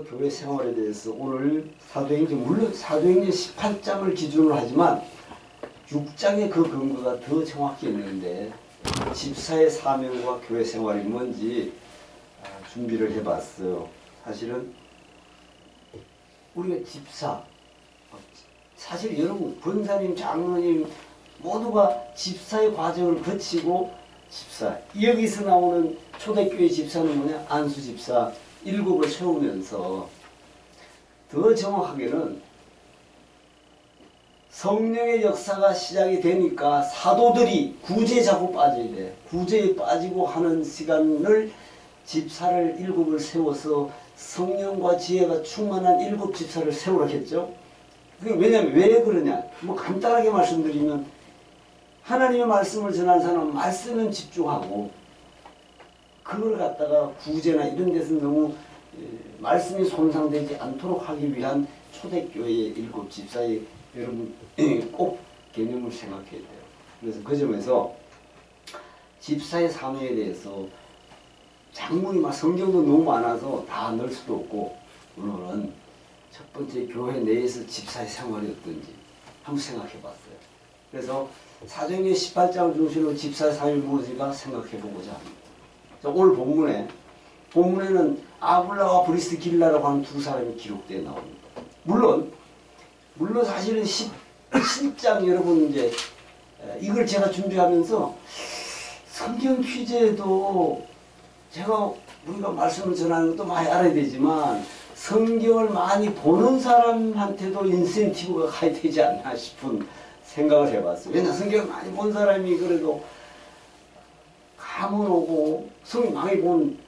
그 교회 생활에 대해서 오늘 사도행전, 물론 사도행전 18장을 기준으로 하지만 6장의 그 근거가 더 정확히 있는데 집사의 사명과 교회 생활이 뭔지 준비를 해봤어요. 사실은 우리가 집사, 사실 여러분 권사님, 장로님 모두가 집사의 과정을 거치고 집사, 여기서 나오는 초대교회 집사는 뭐냐? 안수 집사 7을 세우면서 더 정확하게는 성령의 역사가 시작이 되니까 사도들이 구제에 자꾸 빠져야 돼. 구제에 빠지고 하는 시간을 집사를 7을 세워서 성령과 지혜가 충만한 7 집사를 세우라 했죠. 그게 왜냐면 왜 그러냐? 뭐 간단하게 말씀드리면 하나님의 말씀을 전하는 사람은 말씀은 집중하고 그걸 갖다가 구제나 이런 데서 너무 말씀이 손상되지 않도록 하기 위한 초대교회의 7 집사의 여러분 꼭 개념을 생각해야 돼요. 그래서 그 점에서 집사의 사명에 대해서 장문이 막 성경도 너무 많아서 다 넣을 수도 없고 오늘은 첫 번째 교회 내에서 집사의 생활이 어떤지 한번 생각해 봤어요. 그래서 사도행전 18장을 중심으로 집사의 사명이 무엇인가 생각해 보고자 합니다. 자, 오늘 본문에는 아굴라와 브리스길라라고 하는 두 사람이 기록되어 나옵니다. 물론 사실은 17장 여러분 이제 이걸 제가 준비하면서 성경 퀴즈에도 제가 우리가 말씀을 전하는 것도 많이 알아야 되지만 성경을 많이 보는 사람한테도 인센티브가 가야 되지 않나 싶은 생각을 해봤어요. 왜냐 성경을 많이 본 사람이 그래도 감은 오고 성경 많이 본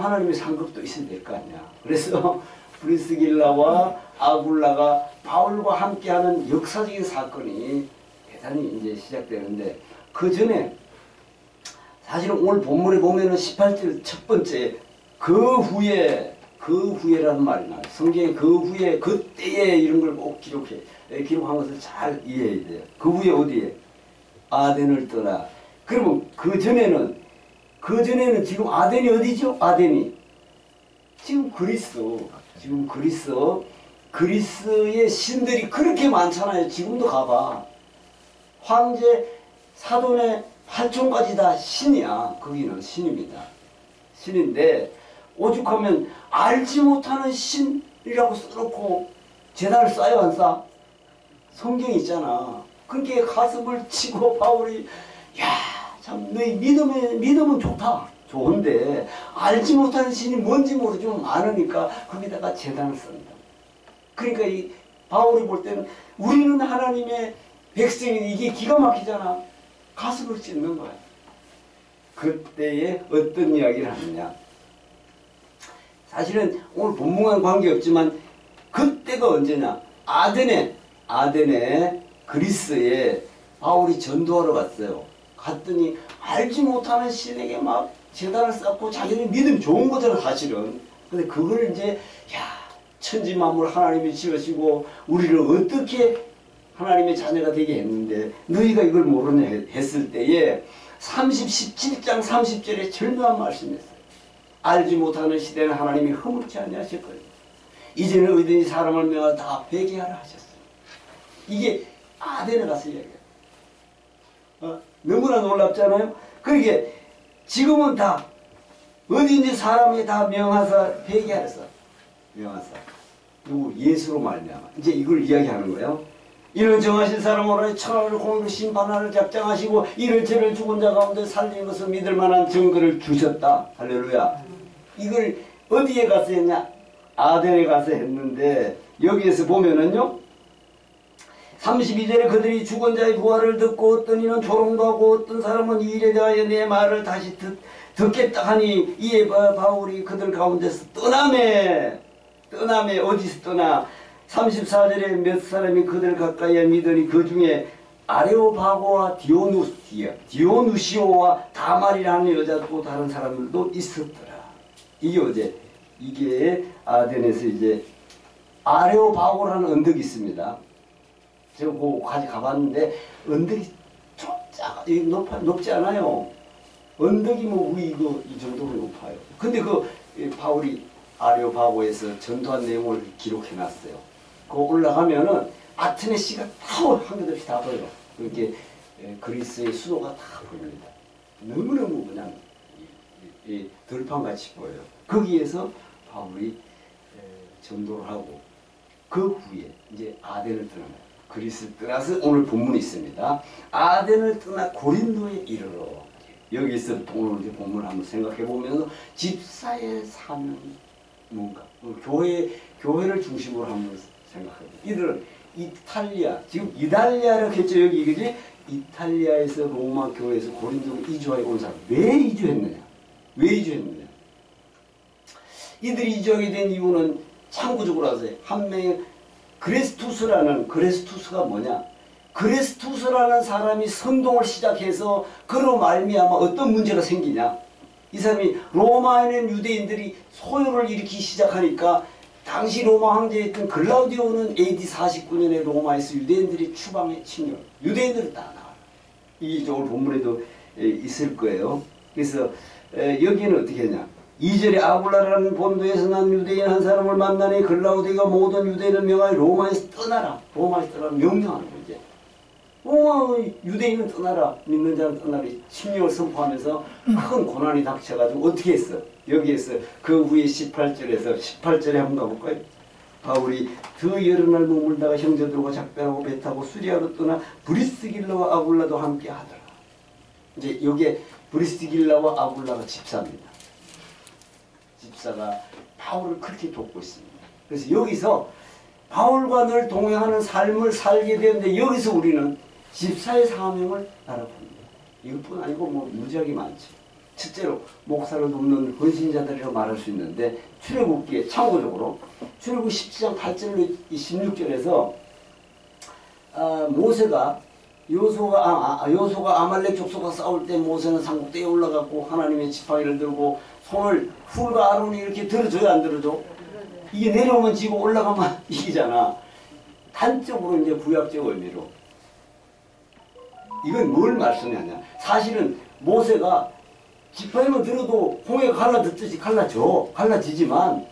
하나님의 상급도 있어야 될 거 아니야. 그래서 브리스길라와 아굴라가 바울과 함께하는 역사적인 사건이 대단히 이제 시작되는데 그 전에 사실은 오늘 본문에 보면은 18절 첫 번째 그 후에라는 말이 나와요. 성경에 그 후에 그때에 이런 걸 꼭 기록한 것을 잘 이해해야 돼요. 그 후에 어디에? 아덴을 떠나. 그러면 그 전에는 지금 아덴이 어디죠? 아덴이 지금 그리스의 신들이 그렇게 많잖아요. 지금도 가봐. 황제 사돈의 팔촌까지 다 신이야. 거기는 신입니다. 신인데 오죽하면 알지 못하는 신이라고 써놓고 제단을 쌓여 안 쌓아? 성경이 있잖아. 그렇게 가슴을 치고 바울이 참 너희 믿음은 좋다. 좋은데 알지 못하는 신이 뭔지 모르지만 많으니까 거기다가 제단을 쓴다. 그러니까 이 바울이 볼 때는 우리는 하나님의 백성이 이게 기가 막히잖아. 가슴을 찢는 거야. 그때에 어떤 이야기를 하느냐. 사실은 오늘 본문과는 관계없지만 그때가 언제냐. 아덴에 그리스에 바울이 전도하러 갔어요. 갔더니 알지 못하는 신에게 막 제단을 쌓고 자기는 믿음이 좋은 거잖아 사실은. 근데 그걸 이제 천지만물 하나님이 지으시고 우리를 어떻게 하나님의 자녀가 되게 했는데 너희가 이걸 모르냐 했을 때에 17장 30절에 절묘한 말씀이었어요. 알지 못하는 시대는 하나님이 허물지 아니하셨거든요. 이제는 어디든지 사람을 명하여 다 회개하라 하셨어요. 이게 아덴에 가서 이야기해요. 너무나 놀랍잖아요. 그러게 지금은 다 어디든지 사람이 다 명하사 회개하랬어. 명하사. 누구? 예수로 말미암아. 이제 이걸 이야기하는 거예요. 이는 정하신 사람으로 천하를 공의로 심판하를 작정하시고 이를 죄를 죽은 자 가운데 살린 것을 믿을 만한 증거를 주셨다. 할렐루야. 이걸 어디에 가서 했냐? 아덴에 가서 했는데 여기에서 보면은요 32절에 그들이 죽은 자의 부활을 듣고 어떤 이는 조롱도 하고 어떤 사람은 이 일에 대하여 내 말을 다시 듣겠다 하니 이에 바울이 그들 가운데서 떠나매 어디서 떠나 34절에 몇 사람이 그들 가까이에 믿으니 그 중에 아레오바고와 디오누시오와 다말이라는 여자 또 다른 사람들도 있었더라. 이게 아덴에서 이제 아레오바고라는 언덕이 있습니다. 제가 그거까지 가봤는데 언덕이 높지 않아요. 언덕이 뭐 이 정도로 높아요. 근데 바울이 아레오파고에서 전투한 내용을 기록해놨어요. 그거 올라가면은 아테네 시가 다 한개 없이 다 보여요. 그렇게 그리스의 수도가 다 보입니다. 너무너무 그냥 들판같이 보여요. 거기에서 바울이 전도를 하고 그 후에 이제 아덴을 떠납니다. 그리스를 떠나서 오늘 본문이 있습니다. 아덴을 떠나 고린도에 이르러 여기서 오늘 이제 본문을 한번 생각해 보면서 집사의 사명이 뭔가 교회를 중심으로 한번 생각합니다. 이들은 이탈리아 지금 이탈리아라고 했죠. 여기 그지? 이탈리아에서 로마 교회에서 고린도로 이주하여 온 사람 왜 이주했느냐? 왜 이주했느냐? 이들이 이주하게 된 이유는 참고적으로 하세요. 한 명의 그레스투스가 뭐냐? 그레스투스라는 사람이 선동을 시작해서 그로 말미암아 어떤 문제가 생기냐? 이 사람이 로마에 있는 유대인들이 소요를 일으키기 시작하니까 당시 로마 황제였던 글라우디오는 AD 49년에 로마에서 유대인들이 추방해 침략. 유대인들은 다 나와요. 이게 오늘 본문에도 있을 거예요. 그래서 여기는 어떻게 했냐? 2절에 아굴라라는 본도에서 난 유대인 한 사람을 만나니 글라우디오가 모든 유대인을 명하여 로마에서 떠나라. 로마에서 떠나라 명령하는 거지. 유대인은 떠나라. 믿는 자는 떠나라. 침략을 선포하면서 큰 고난이 닥쳐가지고 어떻게 했어? 여기에서 그 후에 18절에 한번 가볼까요? 바울이 더 여러 날 머물다가 형제들과 작별하고 배 타고 수리아로 떠나 브리스길라와 아굴라도 함께 하더라. 이제 여기에 브리스길라와 아굴라가 집사입니다. 집사가 바울을 그렇게 돕고 있습니다. 그래서 여기서 바울과 늘 동행하는 삶을 살게 되는데 여기서 우리는 집사의 사명을 알아봅니다. 이것뿐 아니고 뭐 무지하게 많죠. 첫째로 목사를 돕는 헌신자들이라고 말할 수 있는데 출애굽기에 참고적으로 출애굽 17장 8절 16절에서 모세가 요소가 아말렉 족속과 싸울 때 모세는 산꼭대기에 올라갔고 하나님의 지팡이를 들고 손을 훌과 아론이 이렇게 들어줘야 안 들어줘? 이게 내려오면 지고 올라가면 이기잖아. 단적으로 이제 구약적 의미로 이건 뭘 말씀하냐? 사실은 모세가 지팡이만 들어도 홍해가 갈라졌듯이 갈라지지만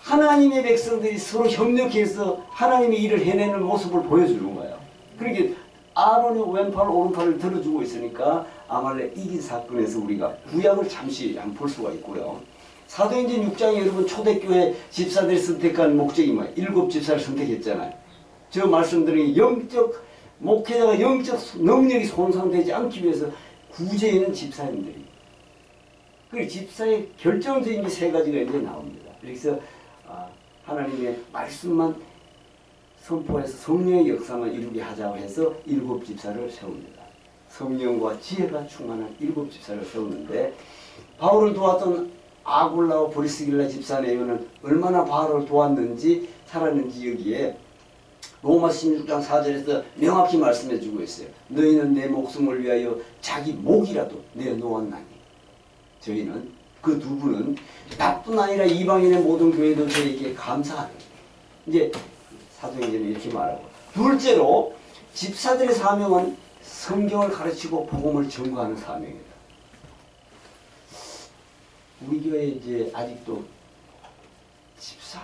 하나님의 백성들이 서로 협력해서 하나님의 일을 해내는 모습을 보여주는 거예요. 그러니까 아론이 왼팔 오른팔을 들어주고 있으니까 아말렉 이긴 사건에서 우리가 구약을 잠시 안 볼 수가 있고요. 사도행전 6장에 여러분 초대교회 집사들이 선택한 목적이 뭐예요? 7 집사를 선택했잖아요. 저 말씀드린 목회자가 영적 능력이 손상되지 않기 위해서 구제에는 집사님들이. 그리고 집사의 결정적인 게 3가지가 이제 나옵니다. 그래서 하나님의 말씀만 선포해서 성령의 역사만 이루게 하자고 해서 7 집사를 세웁니다. 성령과 지혜가 충만한 7 집사를 세우는데 바울을 도왔던 아굴라와 브리스길라 집사네요는 얼마나 바울을 도왔는지 살았는지 여기에 로마 16장 4절에서 명확히 말씀해 주고 있어요. 너희는 내 목숨을 위하여 자기 목이라도 내놓았나니. 저희는 그 두 분은 나뿐 아니라 이방인의 모든 교회도 저에게 감사하는. 이제 사도행전에 이렇게 말하고. 둘째로 집사들의 사명은 성경을 가르치고 복음을 전거하는 사명입니다. 우리 교회에 이제 아직도 집사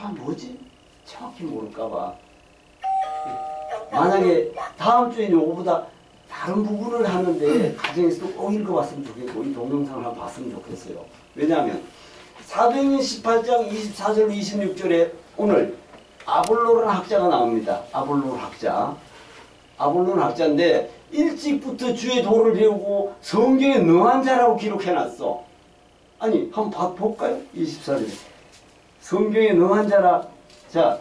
뭐지? 정확히 모를까봐. 만약에 다음 주에 요거보다 다른 부분을 하는데 가정에서도 꼭 읽어봤으면 좋겠고 이 동영상을 한번 봤으면 좋겠어요. 왜냐하면 사도행전 18장 24절 26절에 오늘 아볼로라는 학자가 나옵니다. 아볼로는 학자인데 일찍부터 주의 도를 배우고 성경에 능한 자라고 기록해놨어. 아니 한번 볼까요? 24절 성경에 능한 자라. 자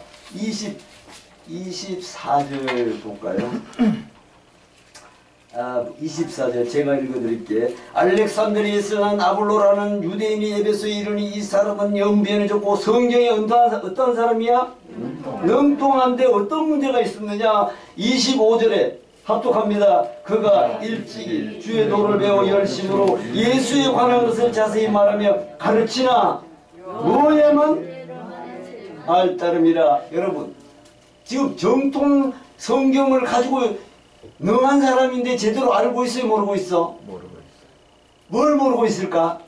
24절 볼까요? 24절 제가 읽어드릴게. 알렉산드리아에서 난 아볼로라는 유대인이 에베소에 이르니 이 사람은 영변에 좋고 성경에 어떠한 사람이야? 능통한데 어떤 문제가 있었느냐? 25절에 합독합니다. 그가 일찍이 주의 도를 배워 열심으로 예수에 관한 것을 자세히 말하며 가르치나 뭐냐면 알따름이라. 여러분 지금 정통 성경을 가지고 능한 사람인데 제대로 알고 있어요? 모르고 있어? 모르고 있어요. 뭘 모르고 있을까?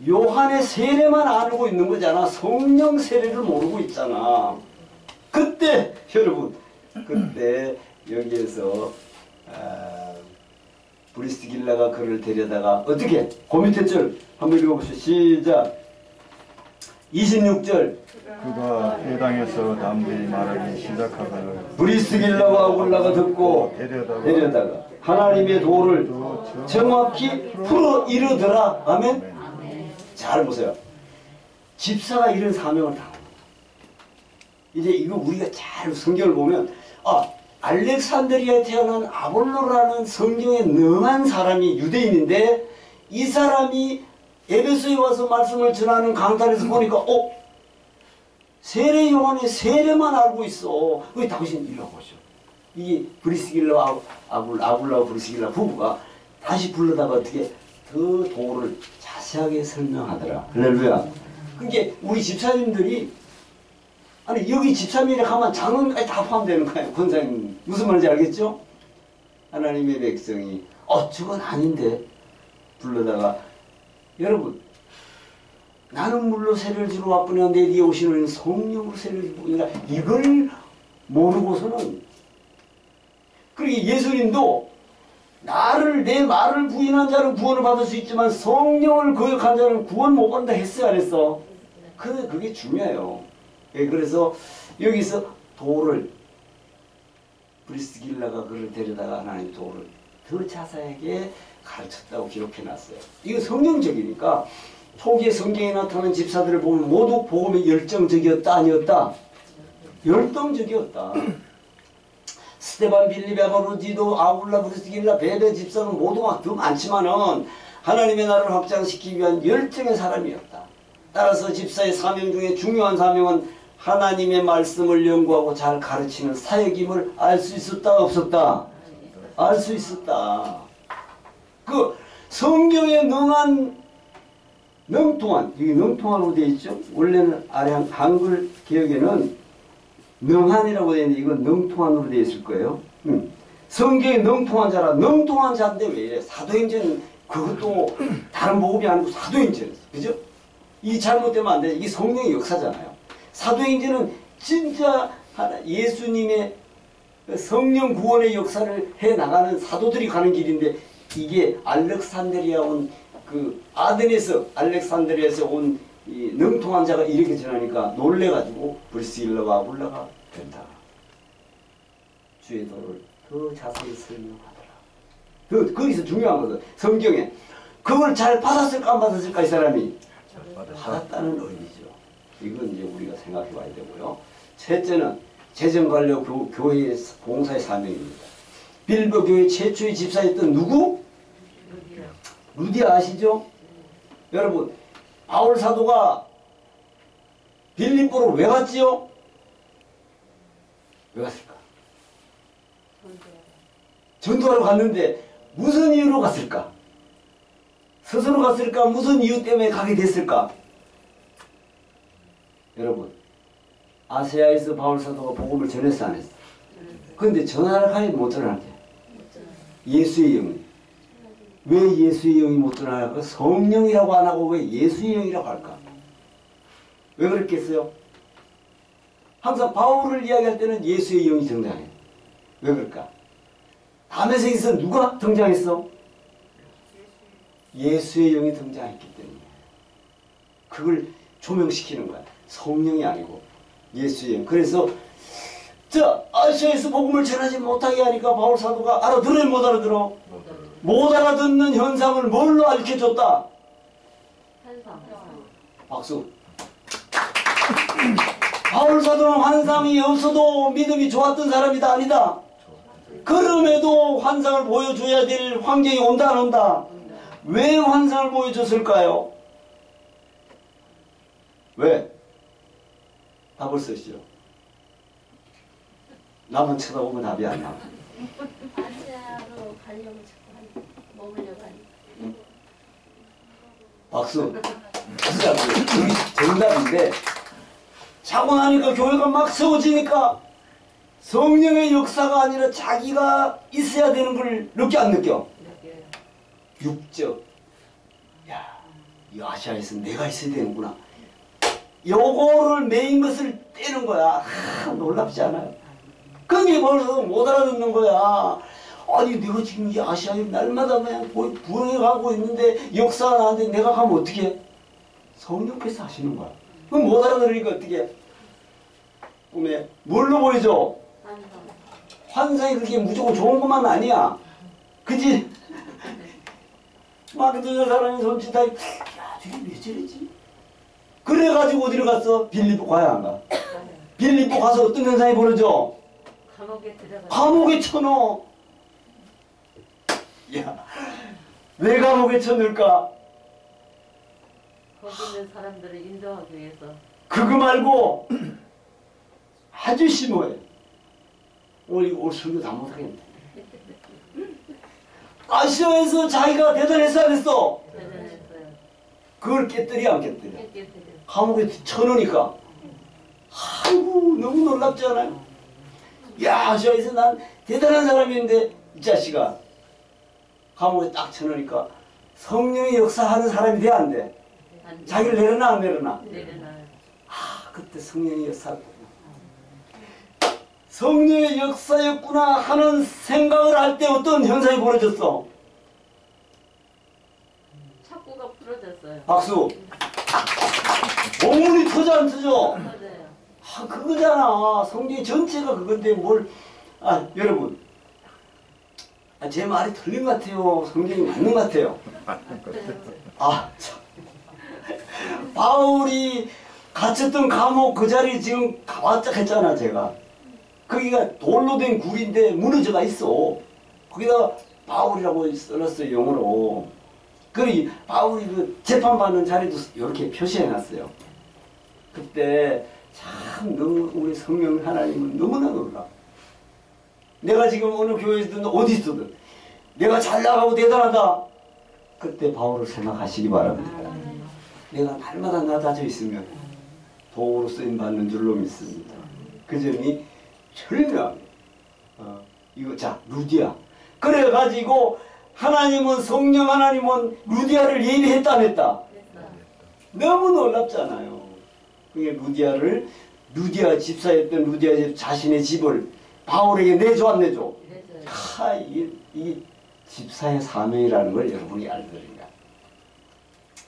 요한의 세례만 알고 있는 거잖아. 성령 세례를 모르고 있잖아. 그때 여러분, 그때 여기에서 브리스길라가 그를 데려다가 어떻게? 그 밑에 줄 한번 읽어보시죠. 시작. 26절. 그가 회당에서 남들이 말하기 시작하거늘 브리스길라와 아굴라가 듣고 데려다가 하나님의 도를 정확히 풀어 이르더라. 아멘. 잘 보세요. 집사가 이런 사명을 당한 겁니다. 이제 이거 우리가 잘 성경을 보면 알렉산드리아에 태어난 아볼로라는 성경에 능한 사람이 유대인인데 이 사람이 에베소에 와서 말씀을 전하는 강단에서 보니까 세례 요한의 세례만 알고 있어. 그게 당신 이리 와보시오. 이게 브리스길라와 아굴라와 브리스길라 부부가 다시 불러다가 어떻게 더 도를 자세하게 설명하더라. 할렐루야. 그게 우리 집사님들이 아니 여기 집사님이라 하면 장로님까지 다 포함되는 거예요. 권사님 무슨 말인지 알겠죠? 하나님의 백성이 저건 아닌데 불러다가 여러분 나는 물로 세례를 주러 왔구나. 내 뒤에 오시는 성령으로 세례를 주고 이걸 모르고서는 그러게 예수님도 내 말을 부인한 자는 구원을 받을 수 있지만 성령을 거역한 자는 구원 못 받는다 했어요, 안 했어? 그게 중요해요. 그래서 여기서 도를 브리스길라가 그를 데려다가 하나님 도를 더 자세하게 가르쳤다고 기록해놨어요. 이거 성경적이니까 초기에 성경에 나타난 집사들을 보면 모두 복음에 열정적이었다 아니었다? 열정적이었다. 스테반, 빌립, 아바로지도, 아굴라, 브리스길라, 베베 집사는 모두가 더 많지만은 하나님의 나라를 확장시키기 위한 열정의 사람이었다. 따라서 집사의 사명 중에 중요한 사명은 하나님의 말씀을 연구하고 잘 가르치는 사역임을 알 수 있었다 없었다? 알 수 있었다. 그 성경에 능통한, 여기 능통한으로 되어 있죠? 원래는 아래 한글 개혁에는 능한이라고 되어 있는데 이건 능통한으로 되어 있을 거예요. 성경에 능통한 자라. 능통한 자인데 왜 이래? 사도행전 그것도 다른 복음이 아니고 사도행전이었어. 그죠? 이 잘못되면 안 돼. 이게 성령의 역사잖아요. 사도행전은 진짜 예수님의 성령 구원의 역사를 해나가는 사도들이 가는 길인데 이게 알렉산드리아 온 알렉산드리아에서 온 이 능통한 자가 이렇게 전하니까 놀래가지고 브리스길라와 아굴라가 된다. 주의 도를 더 자세히 설명하더라. 거기서 중요한 것은 성경에 그걸 잘 받았을까 안 받았을까 이 사람이 받았다는 의미죠. 이건 이제 우리가 생각해 봐야 되고요. 셋째는 재정관료 교회의 봉사의 사명입니다. 빌보 교회 최초의 집사였던 누구? 루디아 아시죠? 여러분 바울 사도가 빌립보로 왜 갔지요? 왜 갔을까? 전도하러 갔는데 무슨 이유로 갔을까? 스스로 갔을까? 무슨 이유 때문에 가게 됐을까? 여러분 아시아에서 바울 사도가 복음을 전했어 안 했어? 그런데 전하러 가야 못 전하게. 예수의 영이. 왜 예수의 영이 못 전할까? 성령이라고 안 하고 왜 예수의 영이라고 할까? 왜 그랬겠어요? 항상 바울을 이야기할 때는 예수의 영이 등장해. 왜 그럴까? 담에색에서 누가 등장했어? 예수의 영이 등장했기 때문에. 그걸 조명시키는 거야. 성령이 아니고 예수의 영. 그래서 아시아에서 복음을 전하지 못하게 하니까 바울 사도가 알아들어요 못 알아들어? 못 알아듣는 현상을 뭘로 알려줬다? 박수. 바울 사도는 환상이 없어도 믿음이 좋았던 사람이다 아니다? 그럼에도 환상을 보여줘야 될 환경이 온다 안 온다? 왜 환상을 보여줬을까요? 왜? 답을 쓰시죠. 나만 쳐다보면 답이 안 나와. 아시아로 가려고 자꾸 먹으려고 하니까. 박수. 진짜 정답인데 자고 나니까 교회가 막 세워지니까 성령의 역사가 아니라 자기가 있어야 되는 걸 느껴 안 느껴? 육적. 야, 이 아시아에서 내가 있어야 되는구나. 요거를 메인 것을 떼는 거야. 놀랍지 않아요? 그게 벌써 못 알아듣는 거야. 아니 내가 지금 이 아시아에 날마다 그냥 부흥해가고 있는데 역사가 나는데 내가 가면 어떻게 해? 성령께서 하시는 거야. 그럼 못 알아들으니까 어떻게 해? 꿈에 뭘로 보이죠? 환상이 그렇게 무조건 좋은 것만 아니야. 그지? 마케도냐 사람이 손짓하기, 야, 저게 왜 저러지? 그래가지고 어디로 갔어? 빌립보 가야 안 가? 빌립보 가서 어떤 현상이 벌어져? 감옥에 들어가. 감옥에 쳐넣어. 야, 왜 감옥에 쳐넣을까? 거기 있는 사람들을 인도하기 위해서. 그거 말고 아주 심오해. 오늘 이거 올 설교 다 못하겠네. 아시아에서 자기가 대단했어 안 했어? 대단했어요. 그걸 깨뜨려 안 깨뜨려? 깨끗해요. 감옥에 쳐넣으니까 아이고 너무 놀랍지 않아요? 야 아시아에서 난 대단한 사람인데 이 자식아 감옥에 딱 쳐넣으니까 성령의 역사하는 사람이 돼 안 돼? 안 돼. 자기를 내려놔 안 내려놔? 내려놔요. 아 그때 성령의 역사였구나. 성령의 역사였구나 하는 생각을 할 때 어떤 현상이 벌어졌어? 착고가 부러졌어요. 박수. 옥문이 터져 안 터져? 맞아요. 아 그거잖아. 성경 전체가 그건데 뭘. 아 여러분 제 말이 틀린 것 같아요. 성경이 맞는 것 같아요. 아 참. 바울이 갇혔던 감옥 그 자리에 지금 가봤자 했잖아 제가. 거기가 돌로 된 굴인데 무너져가 있어. 거기다가 바울이라고 써놨어요 영어로. 그리고 바울이 그 재판받는 자리도 이렇게 표시해놨어요. 그때 참 너무 우리 성령 하나님은 너무나 놀라. 내가 지금 어느 교회에서든 어디 있어든 내가 잘 나가고 대단하다. 그때 바울을 생각하시기 바랍니다. 내가 날마다 낮아져 있으면 도구로 쓰임받는 줄로 믿습니다. 그 점이 철저합니다. 이거 자 루디아. 그래가지고 하나님은 성령 하나님은 루디아를 예비했다 안 했다? 너무 놀랍잖아요. 그게 루디아 집사였던 루디아 집 자신의 집을 바울에게 내줘 안 내줘? 이게 집사의 사명이라는 걸 여러분이 알거든요.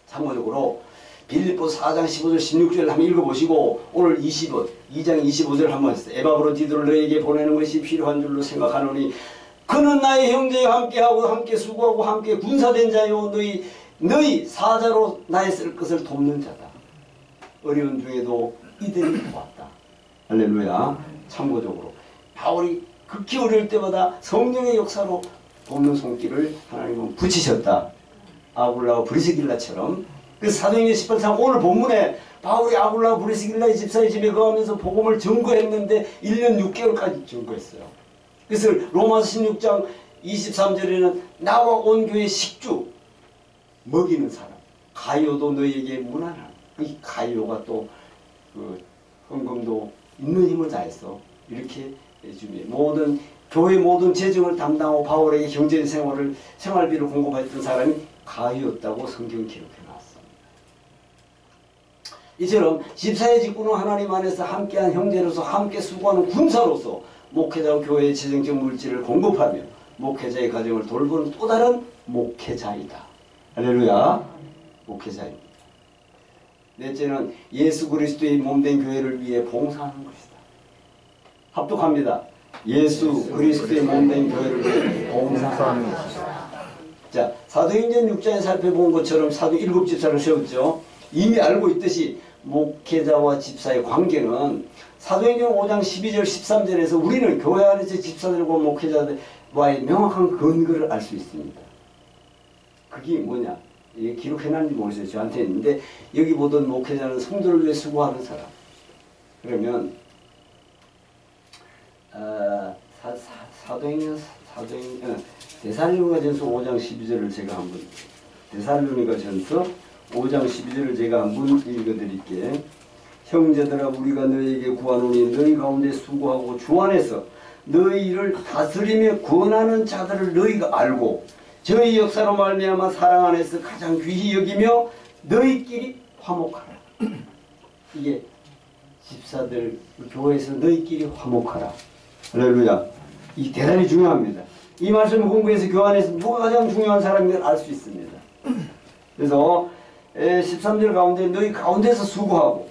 참고적으로 빌립보 4장 15절 16절을 한번 읽어보시고 오늘 2장 25절 한번 했어요. 에바브로디도를 너에게 보내는 것이 필요한 줄로 생각하노니 그는 나의 형제와 함께하고 함께 수고하고 함께 군사된 자요 너희 사자로 나의 쓸 것을 돕는 자다. 어려운 중에도 이들이 도왔다. 할렐루야. 참고적으로 바울이 극히 어려울 때마다 성령의 역사로 돕는 손길을 하나님은 붙이셨다. 아굴라와 브리스길라처럼. 그래서 사도행전 18장 오늘 본문에 바울이 아굴라와 브리스길라의 집사의 집에 거하면서 복음을 증거했는데 1년 6개월까지 증거했어요. 그래서 로마서 16장 23절에는 나와 온 교회 식주 먹이는 사람 가이오도 너에게 무난한. 이 가이오가 또 그 헌금도 있는 힘을 다했어. 이렇게 준비해. 교회 모든 재정을 담당하고 바울에게 경제 생활비를 공급했던 사람이 가이오였다고 성경 기록해 놨습니다. 이처럼 집사의 직분은 하나님 안에서 함께한 형제로서 함께 수고하는 군사로서 목회자와 교회의 재정적 물질을 공급하며 목회자의 가정을 돌보는 또 다른 목회자이다. 할렐루야. 목회자입니다. 넷째는 예수 그리스도의 몸된 교회를 위해 봉사하는 것이다. 합독합니다. 예수 그리스도의 몸된 교회를 위해 봉사하는 것이다. 자, 사도행전 6장에 살펴본 것처럼 사도 7집사를 세웠죠. 이미 알고 있듯이 목회자와 집사의 관계는 사도행전 5장 12절 13절에서 우리는 교회 안에서 집사들과 목회자들과의 명확한 근거를 알 수 있습니다. 그게 뭐냐? 이게 기록해놨는지 모르겠어요. 저한테 있는데 여기 보던 목회자는 성도를 위해 수고하는 사람. 그러면 데살로니가전서 5장 12절을 제가 한번 데살로니가전서 5장 12절을 제가 한번 읽어드릴게. 형제들아 우리가 너희에게 구하노니 너희 가운데 수고하고 주 안에서 너희 일을 다스리며 권하는 자들을 너희가 알고 저희 역사로 말미암아 사랑 안에서 가장 귀히 여기며 너희끼리 화목하라. 이게 집사들 교회에서 너희끼리 화목하라. 할렐루야. 이 대단히 중요합니다. 이 말씀을 공부해서 교환해서 누가 가장 중요한 사람인지 알 수 있습니다. 그래서 13절 가운데 너희 가운데서 수고하고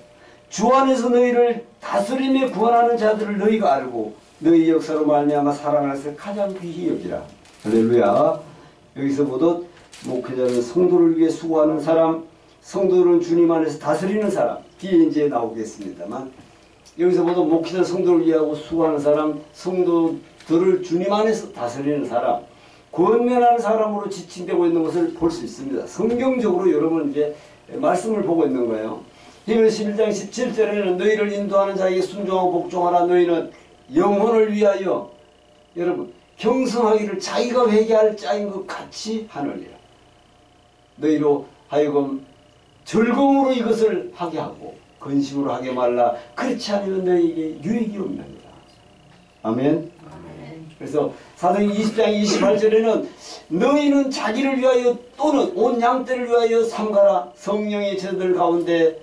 주 안에서 너희를 다스리며 구원하는 자들을 너희가 알고 너희 역사로 말미암아 사랑하여서 가장 귀히 여기라. 할렐루야. 여기서 보듯 목회자는 성도를 위해 수고하는 사람, 성도는 주님 안에서 다스리는 사람, 뒤에 이제 나오겠습니다만 여기서 보듯 목회자 성도를 위하고 수고하는 사람, 성도들을 주님 안에서 다스리는 사람, 권면하는 사람으로 지칭되고 있는 것을 볼 수 있습니다. 성경적으로 여러분 이제 말씀을 보고 있는 거예요. 히브리서 11장 17절에는 너희를 인도하는 자에게 순종하고 복종하라. 너희는 영혼을 위하여 여러분 경성하기를 자기가 회개할 자인 것 같이 하느니라. 너희로 하여금 즐거움으로 이것을 하게 하고 근심으로 하게 말라. 그렇지 않으면 너희에게 유익이 없느니라. 아멘. 그래서 사도행 20장 28절에는 너희는 자기를 위하여 또는 온 양떼를 위하여 삼가라. 성령의 저들 가운데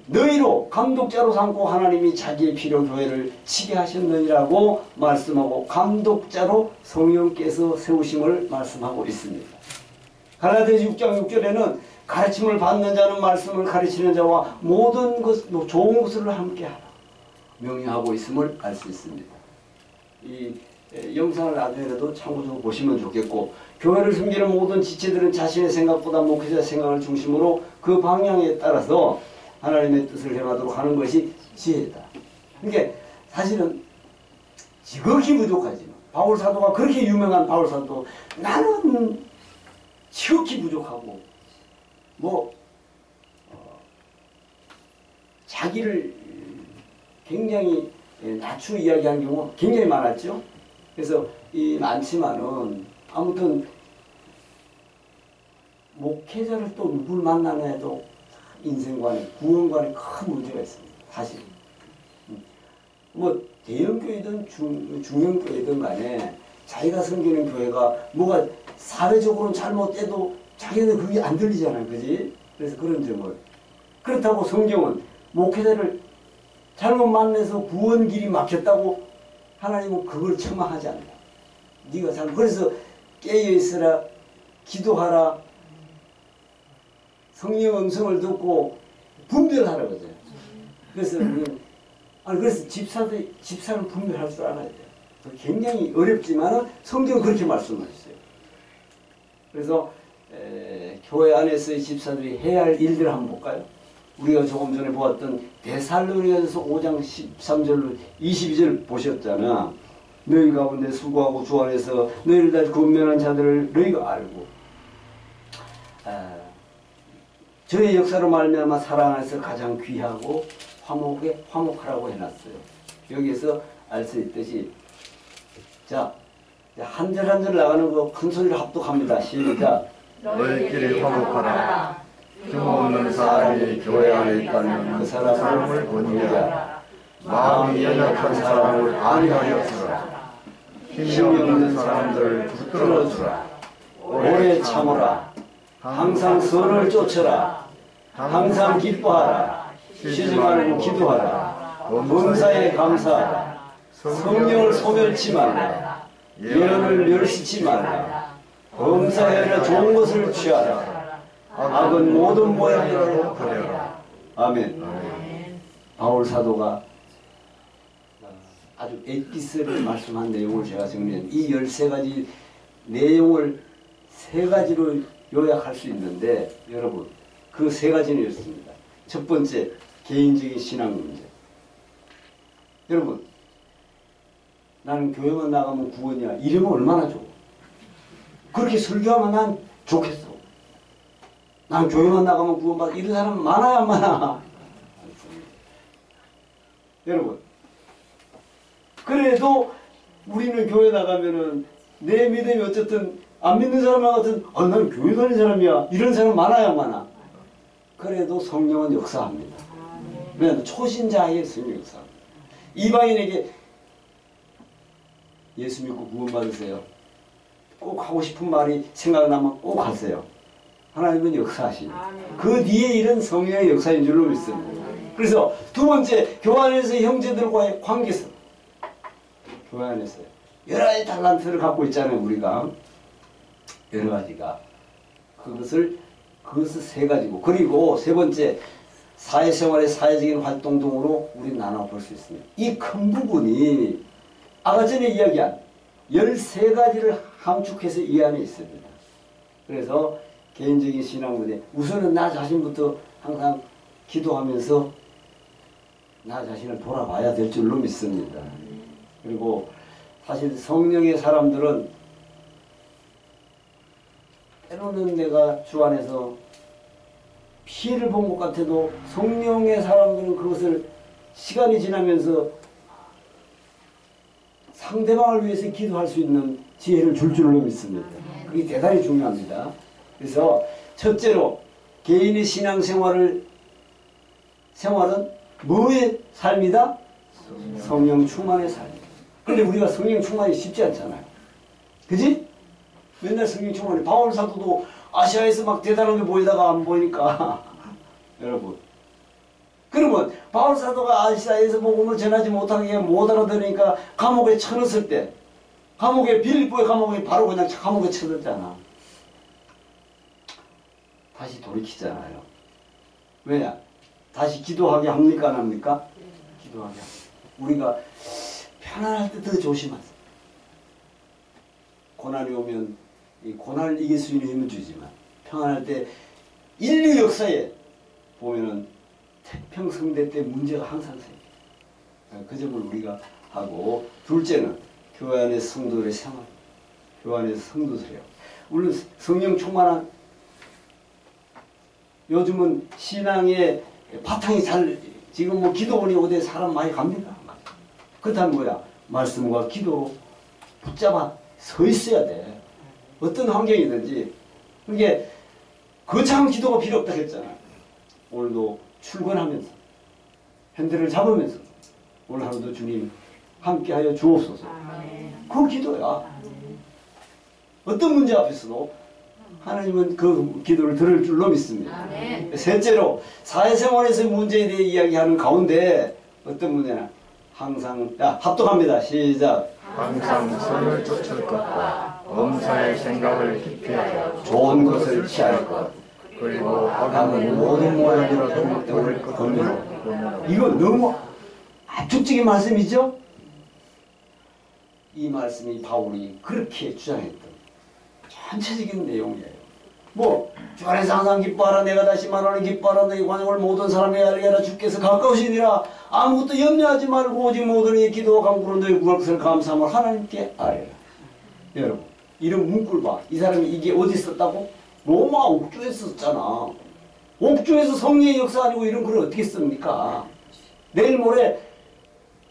너희로 감독자로 삼고 하나님이 자기의 피로 교회를 치게 하셨느니라고 말씀하고 감독자로 성령께서 세우심을 말씀하고 있습니다. 갈라디아서 6장 6절에는 가르침을 받는 자는 말씀을 가르치는 자와 모든 것, 좋은 것을 함께하라 명령하고 있음을 알 수 있습니다. 이 영상을 나중에라도 참고적으로 보시면 좋겠고, 교회를 섬기는 모든 지체들은 자신의 생각보다 목회자 생각을 중심으로 그 방향에 따라서 하나님의 뜻을 행하도록 하는 것이 지혜다. 그러니까 사실은 지극히 부족하지만 바울 사도가 그렇게 유명한 바울 사도 나는 지극히 부족하고 자기를 굉장히 낮추 이야기한 경우가 굉장히 많았죠. 그래서 이 많지만은 아무튼 목회자를 또 누굴 만나냐도 인생관에 구원관에 큰 문제가 있습니다. 사실 대형교회든 중형교회든 간에 자기가 섬기는 교회가 뭐가 사회적으로는 잘못돼도 자기는 그게 안 들리잖아요. 그지? 그래서 그런 점을 그렇다고 성경은 목회자를 잘못 만나서 구원 길이 막혔다고 하나님은 그걸 책망하지 않는다. 네가 잘못 그래서 깨어있으라 기도하라 성령 음성을 듣고 분별하라 그러죠. 그래서 그래서 집사는 분별할 줄 알아야 돼요. 굉장히 어렵지만은 성경은 그렇게 말씀하셨어요. 그래서 교회 안에서의 집사들이 해야 할 일들을 한번 볼까요? 우리가 조금 전에 보았던 데살로니가서 5장 13절로 22절 보셨잖아. 너희 가운데 수고하고 주 안에서 너희를 다 권면한 자들을 너희가 알고 저의 역사로 말미암아 사랑 안에서 가장 귀하고 화목하라고 해놨어요. 여기에서 알 수 있듯이 자 한 절 한 절 나가는 거 큰 소리로 합독합니다. 시작. 너희끼리 화목하라. 힘없는 사람이 교회 안에 있다면 그 사람을 권유하라. 마음이 연약한 사람을 안위하여 주라. 힘이 없는 사람들을 붙들어 주라. 오래 참으라. 항상 선을 쫓으라. 항상 기뻐하라. 쉬지 말고 기도하라. 범사에 감사하라. 성령을 소멸치 말라. 예언을 멸시치 말라. 범사에 좋은 것을 취하라. 악은 모든 모양으로 버려라. 아멘. 바울 사도가 아주 에피스를 말씀한 내용을 제가 정리한 이 13가지 내용을 3가지로 요약할 수 있는데 여러분 그 3가지는 이렇습니다. 첫 번째 개인적인 신앙 문제. 여러분 나는 교회만 나가면 구원이야 이러면 얼마나 좋아. 그렇게 설교하면 난 좋겠어. 난 교회만 나가면 구원받아 이런 사람 많아야 안 많아. 여러분 그래도 우리는 교회 나가면은 내 믿음이 어쨌든 안 믿는 사람 같은 난 교회 다니는 사람이야 이런 사람 많아야 안 많아. 그래도 성령은 역사합니다. 왜냐하면 초신자에게 성령 역사합니다. 이방인에게 예수 믿고 구원받으세요. 꼭 하고 싶은 말이 생각나면 꼭 하세요. 하나님은 역사하십니다. 그 뒤에 일은 성령의 역사인 줄로 믿습니다. 그래서 두 번째, 교회 안에서 형제들과의 관계성. 교회 안에서 여러 가지 달란트를 갖고 있잖아요, 우리가. 여러 가지가. 그것을 세 가지고. 그리고 세 번째, 사회생활의 사회적인 활동 등으로 우리 나눠볼 수 있습니다. 이 큰 부분이 아까 전에 이야기한 13가지를 함축해서 이 안에 있습니다. 그래서 개인적인 신앙 문제, 우선은 나 자신부터 항상 기도하면서 나 자신을 돌아봐야 될 줄로 믿습니다. 그리고 사실 성령의 사람들은 때로는 내가 주 안에서 피해를 본 것 같아도 성령의 사람들은 그것을 시간이 지나면서 상대방을 위해서 기도할 수 있는 지혜를 줄 줄로 믿습니다. 그게 대단히 중요합니다. 그래서 첫째로 개인의 신앙생활은 뭐의 삶이다? 성령 충만의 삶이다. 근데 우리가 성령 충만이 쉽지 않잖아요. 그지? 맨날 성령 충만이. 바울 사도도 아시아에서 막 대단한 게 보이다가 안 보이니까 여러분, 그러면 바울 사도가 아시아에서 복음을 전하지 못하게 못 알아들으니까 감옥에 쳐넣었을 때, 빌립보의 감옥에 바로 그냥 감옥에 쳐넣었잖아. 다시 돌이키잖아요. 왜냐? 다시 기도하게 합니까, 안 합니까? 기도하게 합니다. 우리가 편안할 때 더 조심하세요. 고난이 오면 이 고난을 이길 수 있는 힘을 주지만, 평안할 때 인류 역사에 보면은 태평성대 때 문제가 항상 생겨요. 그 점을 우리가 하고, 둘째는 교회 안의 성도들의 생활, 교회 안에서 성도들이요. 물론 성령 충만한, 요즘은 신앙의 바탕이 지금 뭐 기도원이 어디 사람 많이 갑니까? 그렇다면 뭐야? 말씀과 기도로 붙잡아 서 있어야 돼. 어떤 환경이든지. 그게 거창한 기도가 필요 없다 했잖아요. 오늘도 출근하면서 핸들을 잡으면서 오늘 하루도 주님 함께하여 주옵소서. 그 기도야. 어떤 문제 앞에서도 하나님은 그 기도를 들을 줄로 믿습니다. 셋째로 사회생활에서의 문제에 대해 이야기하는 가운데 어떤 문제나 항상 합독합니다. 시작. 항상 선을 쫓을 것과 엄사의 생각을 기피하여 좋은 것을 취할 것, 그리고 악한 모든 모양으로 등을 건너로. 이거 너무 압축적인 말씀이죠? 이 말씀이 바울이 그렇게 주장했던 전체적인 내용이에요. 주 안에서 항상 기뻐하라. 내가 다시 말하는 기뻐하라. 너희 관용을 모든 사람에게 알게 하라. 주께서 가까우시니라. 아무것도 염려하지 말고 오직 모든 이의 기도와 간구로 너희 구할 것을 감사함을 하나님께 아뢰라. 여러분, 이런 문구를 봐. 이 사람이 이게 어디 썼다고? 로마 옥중에서 썼잖아. 옥중에서 성령의 역사 아니고 이런 글을 어떻게 씁니까? 내일 모레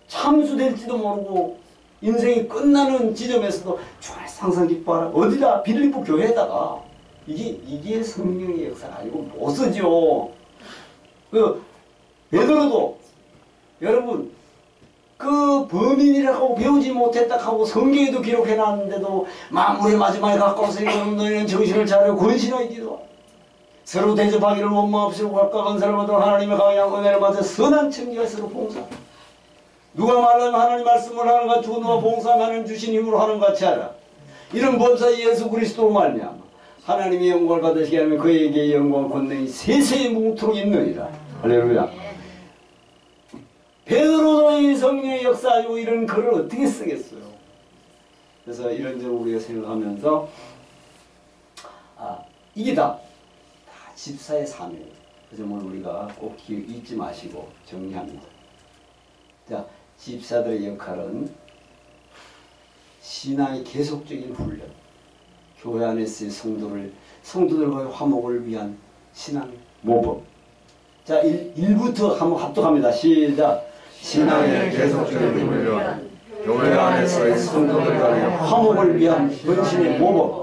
참수될지도 모르고 인생이 끝나는 지점에서도 주 안에서 항상 기뻐하라. 어디다? 빌립보 교회에다가. 이게 성령의 역사가 아니고 못 쓰죠. 베드로도 여러분 그 범인이라고 배우지 못했다 하고 성경에도 기록해놨는데도 만물의 마지막에 가까워서 너희는 정신을 차려 권신하여 기도하라. 서로 대접하기를 원망없이고 각각 은사를 받아 하나님의 강한 은혜를 맞아 선한 청지가 서로 봉사하라. 누가 말하면 하나님 말씀을 하는 것 같고 누가 봉사하면 주신 힘으로 하는 것 같이 하라. 이런 범사 예수 그리스도로 말미암아 하나님의 영광을 받으시게 하면 그에게 영광 권능이 세세에 뭉토록 있느니라. 할렐루야. 베드로도 이 성령의 역사하고 이런 글을 어떻게 쓰겠어요? 그래서 이런저런 우리가 생각하면서 이게 다 집사의 사명이에요. 그 점을 우리가 꼭 잊지 마시고 정리합니다. 자, 집사들의 역할은 신앙의 계속적인 훈련, 교회 안에서의 성도들과의 화목을 위한 신앙 모범. 자, 1부터 한번 합독합니다. 시작. 신앙의 계속적인 훈련, 교회 안에서의 성도들과의 화목을 위한 헌신의 모범.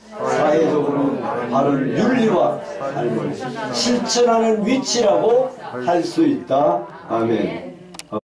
사회적으로는 바른 윤리와 삶을 실천하는 위치라고 할 수 있다. 아멘.